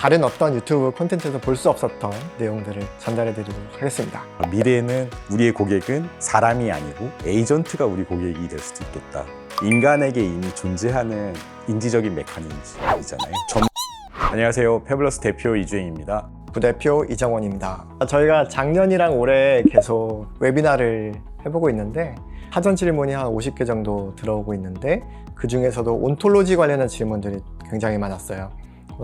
다른 어떤 유튜브 콘텐츠에서 볼 수 없었던 내용들을 전달해 드리도록 하겠습니다. 미래에는 우리의 고객은 사람이 아니고 에이전트가 우리 고객이 될 수도 있겠다. 인간에게 이미 존재하는 인지적인 메커니즘이잖아요. 안녕하세요. 페블러스 대표 이주행입니다. 부대표 이정원입니다. 저희가 작년이랑 올해 계속 웨비나를 해보고 있는데 사전 질문이 한 50개 정도 들어오고 있는데 그 중에서도 온톨로지 관련한 질문들이 굉장히 많았어요.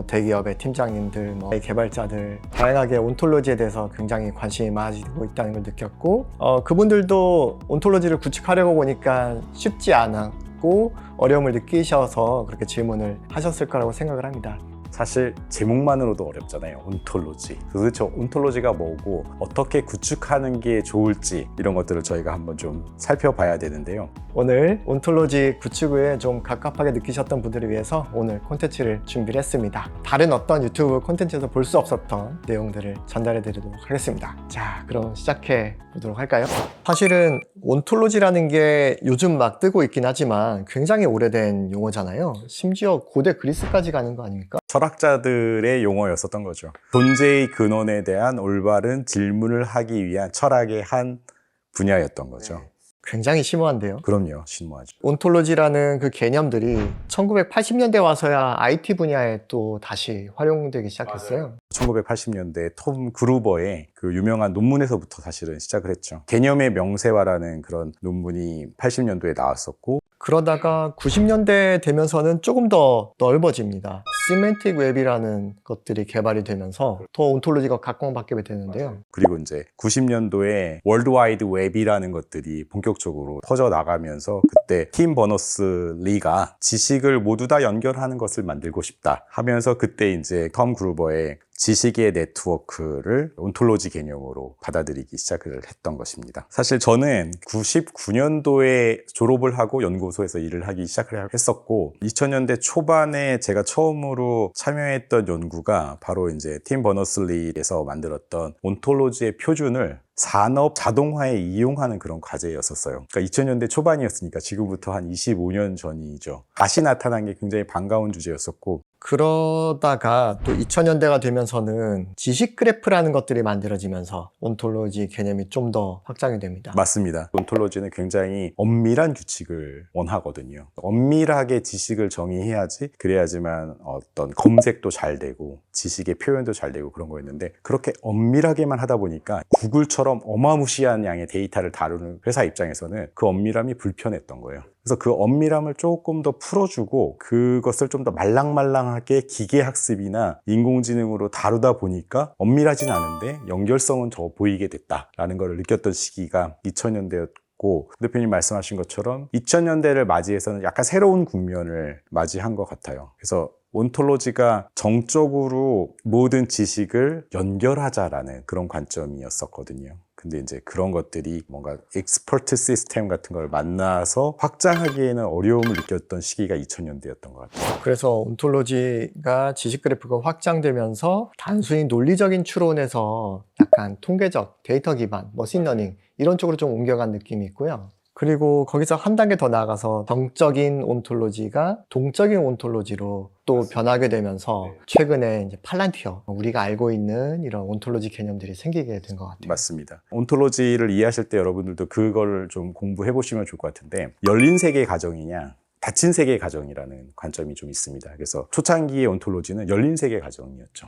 대기업의 팀장님들, 개발자들 다양하게 온톨로지에 대해서 굉장히 관심이 많아지고 있다는 걸 느꼈고 그분들도 온톨로지를 구축하려고 보니까 쉽지 않았고 어려움을 느끼셔서 그렇게 질문을 하셨을 거라고 생각을 합니다. 사실 제목만으로도 어렵잖아요. 온톨로지. 도대체 온톨로지가 뭐고 어떻게 구축하는 게 좋을지 이런 것들을 저희가 한번 좀 살펴봐야 되는데요. 오늘 온톨로지 구축 후에 좀 갑갑하게 느끼셨던 분들을 위해서 오늘 콘텐츠를 준비를 했습니다. 다른 어떤 유튜브 콘텐츠에서 볼 수 없었던 내용들을 전달해 드리도록 하겠습니다. 자, 그럼 시작해 보도록 할까요? 사실은 온톨로지라는 게 요즘 막 뜨고 있긴 하지만 굉장히 오래된 용어잖아요. 심지어 고대 그리스까지 가는 거 아닙니까? 철학자들의 용어였었던 거죠. 존재의 근원에 대한 올바른 질문을 하기 위한 철학의 한 분야였던 거죠. 굉장히 심오한데요. 그럼요. 심오하죠. 온톨로지라는 그 개념들이 1980년대 와서야 IT 분야에 또 다시 활용되기 시작했어요. 1980년대 톰 그루버의 그 유명한 논문에서부터 사실은 시작을 했죠. 개념의 명세화라는 그런 논문이 80년도에 나왔었고 그러다가 90년대 되면서는 조금 더 넓어집니다. 시멘틱 웹이라는 것들이 개발이 되면서 더 온톨로지가 각광받게 되는데요. 그리고 이제 90년도에 월드와이드 웹이라는 것들이 본격적으로 퍼져나가면서 그때 팀 버너스-리가 지식을 모두 다 연결하는 것을 만들고 싶다 하면서 그때 이제 톰 그루버의 지식의 네트워크를 온톨로지 개념으로 받아들이기 시작을 했던 것입니다. 사실 저는 99년도에 졸업을 하고 연구소에서 일을 하기 시작을 했었고 2000년대 초반에 제가 처음으로 참여했던 연구가 바로 이제 팀 버너스-리에서 만들었던 온톨로지의 표준을 산업 자동화에 이용하는 그런 과제였었어요. 그러니까 2000년대 초반이었으니까 지금부터 한 25년 전이죠. 다시 나타난 게 굉장히 반가운 주제였었고 그러다가 또 2000년대가 되면서는 지식 그래프라는 것들이 만들어지면서 온톨로지 개념이 좀 더 확장이 됩니다. 맞습니다. 온톨로지는 굉장히 엄밀한 규칙을 원하거든요. 엄밀하게 지식을 정의해야지 그래야지만 어떤 검색도 잘 되고 지식의 표현도 잘 되고 그런 거였는데 그렇게 엄밀하게만 하다 보니까 구글처럼 어마무시한 양의 데이터를 다루는 회사 입장에서는 그 엄밀함이 불편했던 거예요. 그래서 그 엄밀함을 조금 더 풀어주고 그것을 좀 더 말랑말랑하게 기계학습이나 인공지능으로 다루다 보니까 엄밀하진 않은데 연결성은 더 보이게 됐다라는 걸 느꼈던 시기가 2000년대였고 대표님 말씀하신 것처럼 2000년대를 맞이해서는 약간 새로운 국면을 맞이한 것 같아요. 그래서 온톨로지가 정적으로 모든 지식을 연결하자라는 그런 관점이었었거든요. 근데 이제 그런 것들이 뭔가 익스퍼트 시스템 같은 걸 만나서 확장하기에는 어려움을 느꼈던 시기가 2000년대였던 것 같아요. 그래서 온톨로지가 지식 그래프가 확장되면서 단순히 논리적인 추론에서 약간 통계적, 데이터 기반, 머신러닝 이런 쪽으로 좀 옮겨간 느낌이 있고요. 그리고 거기서 한 단계 더 나아가서 정적인 온톨로지가 동적인 온톨로지로 또 변하게 되면서 최근에 이제 팔란티어, 우리가 알고 있는 이런 온톨로지 개념들이 생기게 된 것 같아요. 맞습니다. 온톨로지를 이해하실 때 여러분들도 그걸 좀 공부해 보시면 좋을 것 같은데 열린 세계 가정이냐 닫힌 세계 가정이라는 관점이 좀 있습니다. 그래서 초창기의 온톨로지는 열린 세계 가정이었죠.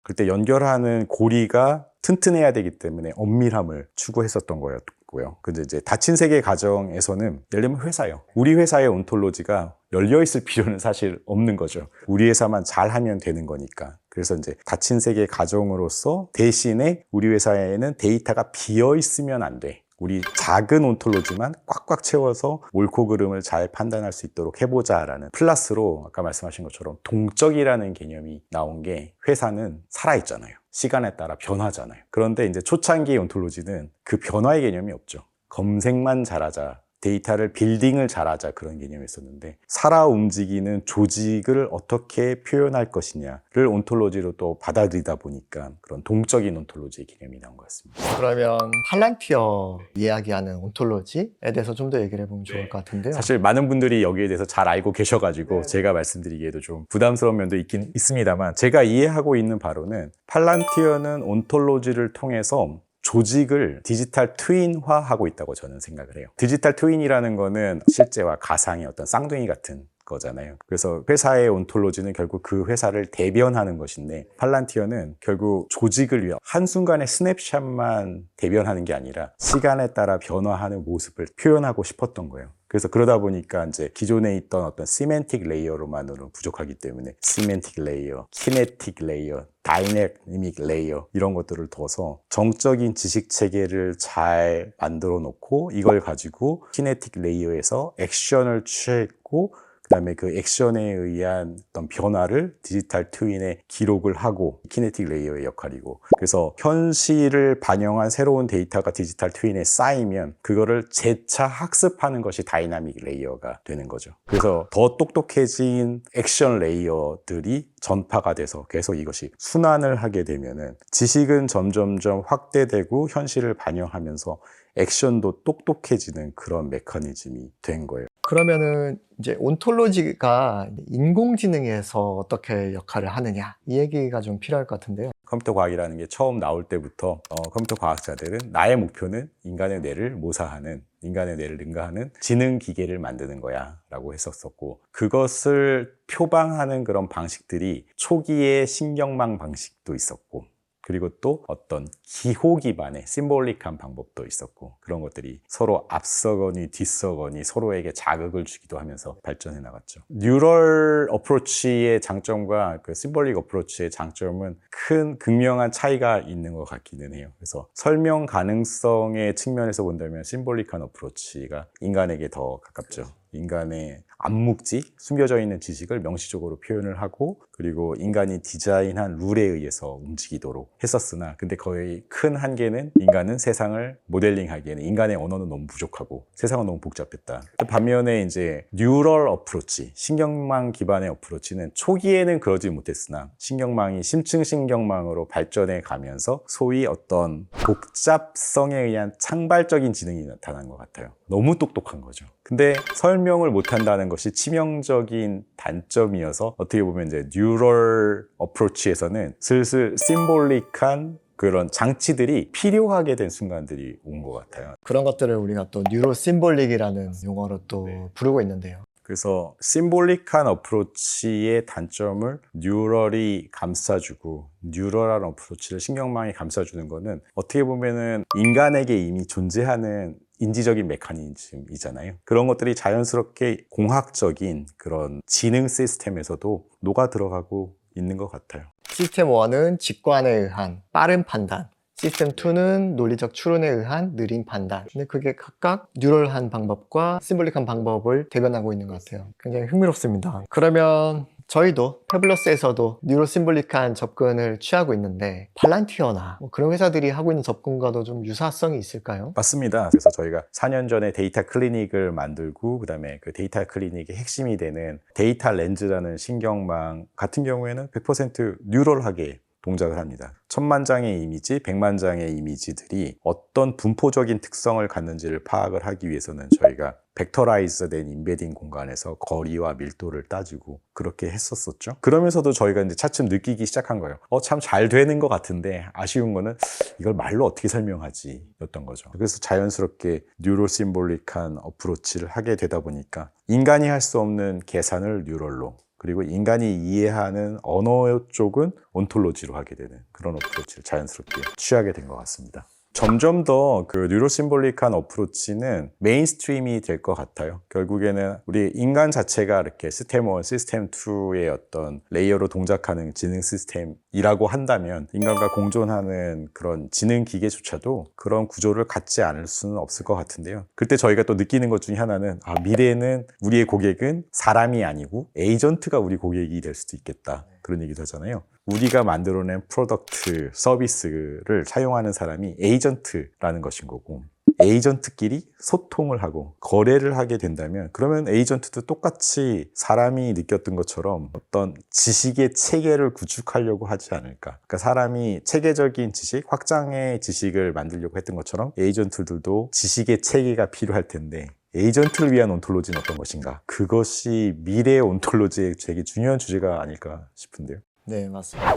그때 연결하는 고리가 튼튼해야 되기 때문에 엄밀함을 추구했었던 거였고요. 근데 이제 닫힌 세계 가정에서는 예를 들면 회사요. 우리 회사의 온톨로지가 열려있을 필요는 사실 없는 거죠. 우리 회사만 잘하면 되는 거니까. 그래서 이제 닫힌 세계 가정으로서 대신에 우리 회사에는 데이터가 비어있으면 안 돼. 우리 작은 온톨로지만 꽉꽉 채워서 옳고 그름을 잘 판단할 수 있도록 해보자라는 플러스로 아까 말씀하신 것처럼 동적이라는 개념이 나온 게 회사는 살아있잖아요. 시간에 따라 변하잖아요. 그런데 이제 초창기 온톨로지는 그 변화의 개념이 없죠. 검색만 잘하자. 데이터를 빌딩을 잘하자 그런 개념이었었는데 살아 움직이는 조직을 어떻게 표현할 것이냐를 온톨로지로 또 받아들이다 보니까 그런 동적인 온톨로지의 개념이 나온 것 같습니다. 그러면 팔란티어 이야기하는 온톨로지에 대해서 좀 더 얘기를 해보면 좋을 것 같은데요. 사실 많은 분들이 여기에 대해서 잘 알고 계셔가지고 제가 말씀드리기에도 좀 부담스러운 면도 있긴 있습니다만 제가 이해하고 있는 바로는 팔란티어는 온톨로지를 통해서 조직을 디지털 트윈화하고 있다고 저는 생각을 해요. 디지털 트윈이라는 거는 실제와 가상의 어떤 쌍둥이 같은 거잖아요. 그래서 회사의 온톨로지는 결국 그 회사를 대변하는 것인데 팔란티어는 결국 조직을 위한 한순간의 스냅샷만 대변하는 게 아니라 시간에 따라 변화하는 모습을 표현하고 싶었던 거예요. 그래서 그러다 보니까 이제 기존에 있던 어떤 시멘틱 레이어로만으로 부족하기 때문에 시멘틱 레이어, 키네틱 레이어, 다이내믹 레이어 이런 것들을 둬서 정적인 지식 체계를 잘 만들어 놓고 이걸 가지고 키네틱 레이어에서 액션을 취했고 그다음에 그 액션에 의한 어떤 변화를 디지털 트윈에 기록을 하고 키네틱 레이어의 역할이고 그래서 현실을 반영한 새로운 데이터가 디지털 트윈에 쌓이면 그거를 재차 학습하는 것이 다이나믹 레이어가 되는 거죠. 그래서 더 똑똑해진 액션 레이어들이 전파가 돼서 계속 이것이 순환을 하게 되면은 지식은 점점점 확대되고 현실을 반영하면서 액션도 똑똑해지는 그런 메커니즘이 된 거예요. 그러면은 이제 온톨로지가 인공지능에서 어떻게 역할을 하느냐 이 얘기가 좀 필요할 것 같은데요. 컴퓨터 과학이라는 게 처음 나올 때부터 컴퓨터 과학자들은 나의 목표는 인간의 뇌를 모사하는 인간의 뇌를 능가하는 지능 기계를 만드는 거야 라고 했었고 그것을 표방하는 그런 방식들이 초기의 신경망 방식도 있었고 그리고 또 어떤 기호 기반의 심볼릭한 방법도 있었고 그런 것들이 서로 앞서거니 뒤서거니 서로에게 자극을 주기도 하면서 발전해 나갔죠. 뉴럴 어프로치의 장점과 그 심볼릭 어프로치의 장점은 큰 극명한 차이가 있는 것 같기는 해요. 그래서 설명 가능성의 측면에서 본다면 심볼릭한 어프로치가 인간에게 더 가깝죠. 인간의 암묵지, 숨겨져 있는 지식을 명시적으로 표현을 하고 그리고 인간이 디자인한 룰에 의해서 움직이도록 했었으나 근데 거의 큰 한계는 인간은 세상을 모델링하기에는 인간의 언어는 너무 부족하고 세상은 너무 복잡했다. 반면에 이제 뉴럴 어프로치, 신경망 기반의 어프로치는 초기에는 그러지 못했으나 신경망이 심층 신경망으로 발전해 가면서 소위 어떤 복잡성에 의한 창발적인 지능이 나타난 것 같아요. 너무 똑똑한 거죠. 근데 설명을 못한다는 것이 치명적인 단점이어서 어떻게 보면 이제 뉴럴 어프로치에서는 슬슬 심볼릭한 그런 장치들이 필요하게 된 순간들이 온 것 같아요. 그런 것들을 우리가 또 뉴로 심볼릭이라는 용어로 또 부르고 있는데요. 그래서 심볼릭한 어프로치의 단점을 뉴럴이 감싸주고 뉴럴한 어프로치를 신경망이 감싸주는 거는 어떻게 보면은 인간에게 이미 존재하는 인지적인 메커니즘이잖아요. 그런 것들이 자연스럽게 공학적인 그런 지능 시스템에서도 녹아 들어가고 있는 것 같아요. 시스템 1은 직관에 의한 빠른 판단, 시스템 2는 논리적 추론에 의한 느린 판단. 근데 그게 각각 뉴럴한 방법과 심볼릭한 방법을 대변하고 있는 것 같아요. 굉장히 흥미롭습니다. 그러면 저희도 패블러스에서도 뉴로 심볼릭한 접근을 취하고 있는데 팔란티어나 뭐 그런 회사들이 하고 있는 접근과도 좀 유사성이 있을까요? 맞습니다. 그래서 저희가 4년 전에 데이터 클리닉을 만들고 그다음에 그 데이터 클리닉의 핵심이 되는 데이터 렌즈라는 신경망 같은 경우에는 100% 뉴럴하게 동작을 합니다. 1000만 장의 이미지, 100만 장의 이미지들이 어떤 분포적인 특성을 갖는지를 파악을 하기 위해서는 저희가 벡터라이즈 된 인베딩 공간에서 거리와 밀도를 따지고 그렇게 했었었죠. 그러면서도 저희가 이제 차츰 느끼기 시작한 거예요. 참 잘 되는 것 같은데 아쉬운 거는 이걸 말로 어떻게 설명하지 였던 거죠. 그래서 자연스럽게 뉴로 심볼릭한 어프로치를 하게 되다 보니까 인간이 할 수 없는 계산을 뉴럴로 그리고 인간이 이해하는 언어 쪽은 온톨로지로 하게 되는 그런 어프로치를 자연스럽게 취하게 된 것 같습니다. 점점 더 그 뉴로심볼릭한 어프로치는 메인스트림이 될 것 같아요. 결국에는 우리 인간 자체가 이렇게 시스템 1, 시스템 2의 어떤 레이어로 동작하는 지능 시스템이라고 한다면 인간과 공존하는 그런 지능 기계조차도 그런 구조를 갖지 않을 수는 없을 것 같은데요. 그때 저희가 또 느끼는 것 중에 하나는 미래에는 우리의 고객은 사람이 아니고 에이전트가 우리 고객이 될 수도 있겠다. 그런 얘기도 하잖아요. 우리가 만들어낸 프로덕트, 서비스를 사용하는 사람이 에이전트라는 것인 거고 에이전트끼리 소통을 하고 거래를 하게 된다면 그러면 에이전트도 똑같이 사람이 느꼈던 것처럼 어떤 지식의 체계를 구축하려고 하지 않을까. 그러니까 사람이 체계적인 지식, 확장의 지식을 만들려고 했던 것처럼 에이전트들도 지식의 체계가 필요할 텐데 에이전트를 위한 온톨로지는 어떤 것인가? 그것이 미래의 온톨로지의 되게 중요한 주제가 아닐까 싶은데요. 네, 맞습니다.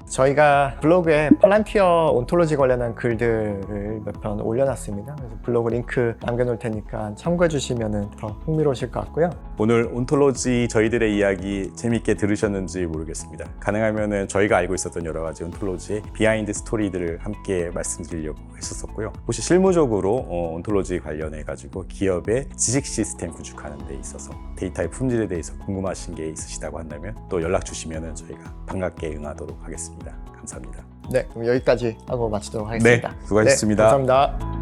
저희가 블로그에 팔란티어 온톨로지 관련한 글들을 몇 편 올려놨습니다. 그래서 블로그 링크 남겨놓을 테니까 참고해 주시면 더 흥미로우실 것 같고요. 오늘 온톨로지 저희들의 이야기 재밌게 들으셨는지 모르겠습니다. 가능하면 저희가 알고 있었던 여러 가지 온톨로지의 비하인드 스토리들을 함께 말씀드리려고 했었고요. 혹시 실무적으로 온톨로지 관련해 가지고 기업의 지식 시스템 구축하는 데 있어서 데이터의 품질에 대해서 궁금하신 게 있으시다고 한다면 또 연락 주시면 저희가 반갑게 응하도록 하겠습니다. 감사합니다. 네, 그럼 여기까지 하고 마치도록 하겠습니다. 네, 수고하셨습니다. 네, 감사합니다.